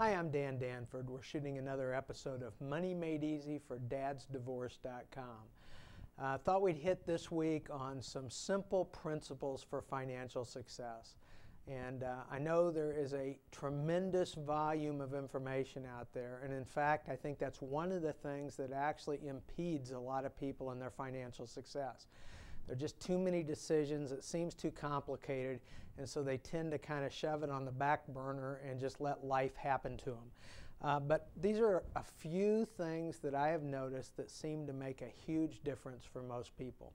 Hi, I'm Dan Danford. We're shooting another episode of Money Made Easy for dadsdivorce.com. Thought we'd hit this week on some simple principles for financial success. And I know there is a tremendous volume of information out there. And in fact, I think that's one of the things that actually impedes a lot of people in their financial success. There are just too many decisions. It seems too complicated, and so they tend to kind of shove it on the back burner and just let life happen to them. But these are a few things that I have noticed that seem to make a huge difference for most people.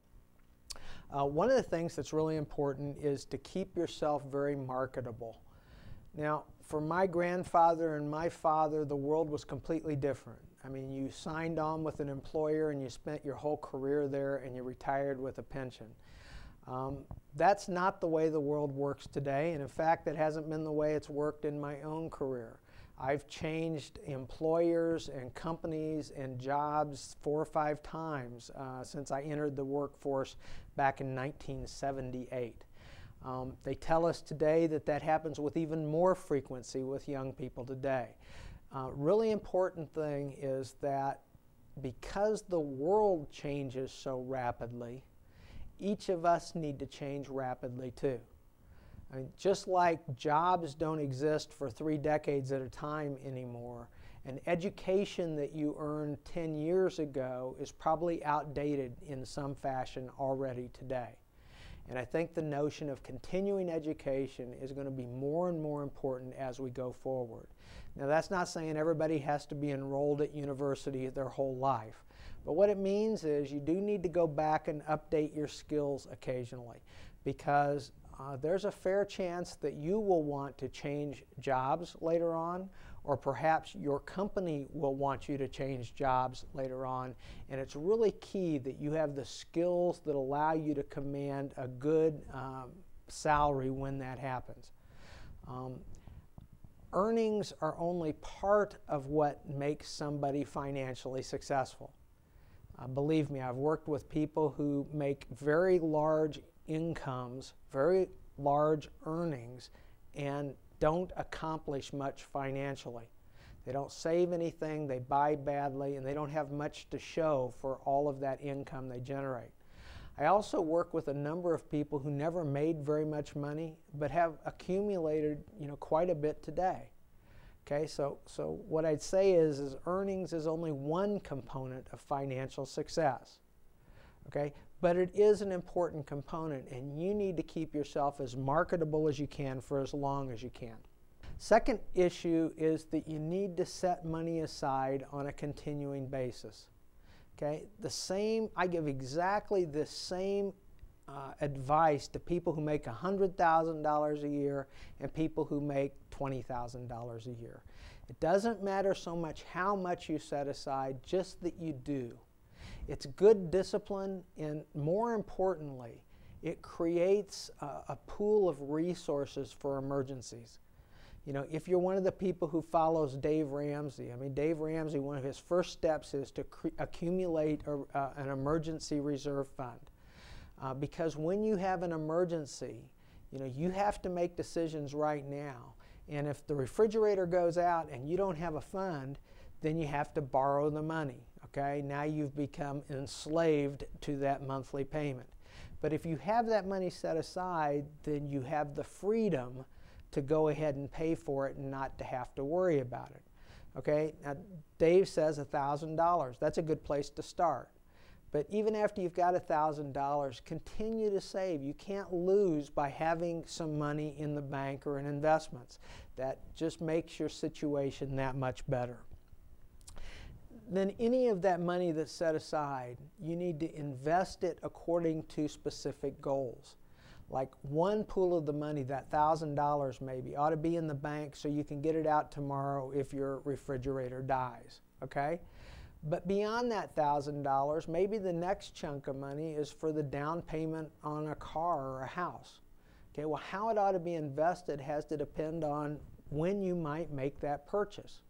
One of the things that's really important is to keep yourself very marketable. Now, for my grandfather and my father, the world was completely different. I mean, you signed on with an employer and you spent your whole career there and you retired with a pension. That's not the way the world works today, and in fact, that hasn't been the way it's worked in my own career. I've changed employers and companies and jobs 4 or 5 times since I entered the workforce back in 1978. They tell us today that that happens with even more frequency with young people today. Really important thing is that because the world changes so rapidly, each of us need to change rapidly too. I mean, just like jobs don't exist for 3 decades at a time anymore, an education that you earned 10 years ago is probably outdated in some fashion already today. And I think the notion of continuing education is going to be more and more important as we go forward. Now, that's not saying everybody has to be enrolled at university their whole life. But what it means is you do need to go back and update your skills occasionally, because there's a fair chance that you will want to change jobs later on, or perhaps your company will want you to change jobs later on. And it's really key that you have the skills that allow you to command a good salary when that happens. Earnings are only part of what makes somebody financially successful. Believe me, I've worked with people who make very large incomes, very large earnings, and don't accomplish much financially. They don't save anything, they buy badly, and they don't have much to show for all of that income they generate. I also work with a number of people who never made very much money, but have accumulated, quite a bit today. Okay, so what I'd say is earnings is only one component of financial success. Okay, but it is an important component, and you need to keep yourself as marketable as you can for as long as you can. Second issue is that you need to set money aside on a continuing basis. Okay, I give exactly the same advice to people who make $100,000 a year and people who make $20,000 a year. It doesn't matter so much how much you set aside, just that you do. It's good discipline, and more importantly, it creates a pool of resources for emergencies. If you're one of the people who follows Dave Ramsey, Dave Ramsey, one of his first steps is to accumulate an emergency reserve fund. Because when you have an emergency, you have to make decisions right now. And if the refrigerator goes out and you don't have a fund, then you have to borrow the money. Okay? Now you've become enslaved to that monthly payment. But if you have that money set aside, then you have the freedom to go ahead and pay for it and not to have to worry about it. Okay? Now, Dave says $1,000. That's a good place to start. But even after you've got $1,000, continue to save. You can't lose by having some money in the bank or in investments. That just makes your situation that much better. Then any of that money that's set aside, you need to invest it according to specific goals. Like one pool of the money, that $1,000 maybe, ought to be in the bank so you can get it out tomorrow if your refrigerator dies. Okay? But beyond that $1,000, maybe the next chunk of money is for the down payment on a car or a house. Okay, well, how it ought to be invested has to depend on when you might make that purchase.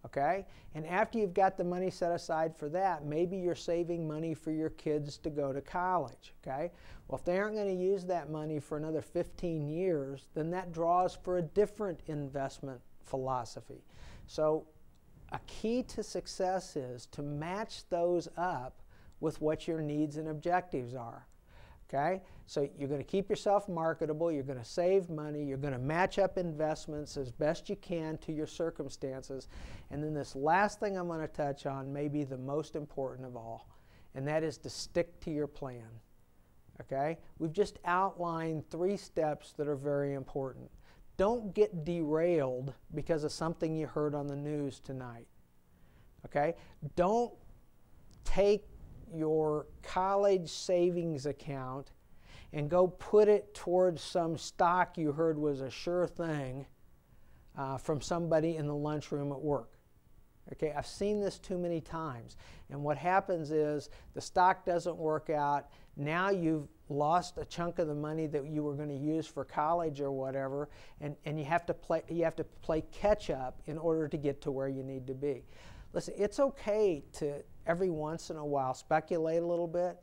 Okay, and after you've got the money set aside for that, maybe you're saving money for your kids to go to college. Okay, well, if they aren't going to use that money for another 15 years, then that draws for a different investment philosophy. So a key to success is to match those up with what your needs and objectives are. Okay? So you're going to keep yourself marketable, you're going to save money, you're going to match up investments as best you can to your circumstances. And then this last thing I'm going to touch on may be the most important of all, and that is to stick to your plan. Okay? We've just outlined 3 steps that are very important. Don't get derailed because of something you heard on the news tonight. Okay? Don't take your college savings account and go put it towards some stock you heard was a sure thing from somebody in the lunchroom at work. Okay, I've seen this too many times. And what happens is the stock doesn't work out. Now you've lost a chunk of the money that you were going to use for college or whatever, and you have to play catch up in order to get to where you need to be. Listen, it's okay to every once in a while speculate a little bit.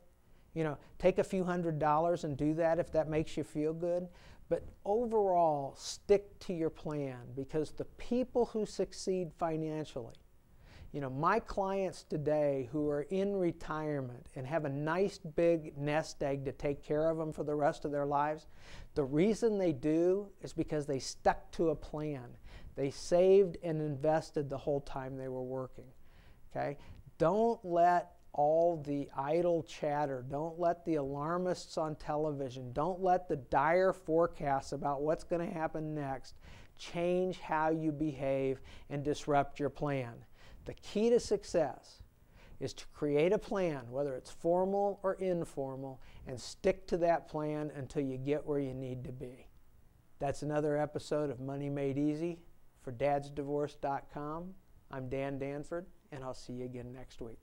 You know, take a few $100s and do that if that makes you feel good. But overall, stick to your plan, because the people who succeed financially, you know, my clients today who are in retirement and have a nice big nest egg to take care of them for the rest of their lives, the reason they do is because they stuck to a plan. They saved and invested the whole time they were working. Okay? Don't let all the idle chatter, don't let the alarmists on television, don't let the dire forecasts about what's going to happen next change how you behave and disrupt your plan. The key to success is to create a plan, whether it's formal or informal, and stick to that plan until you get where you need to be. That's another episode of Money Made Easy for dadsdivorce.com. I'm Dan Danford, and I'll see you again next week.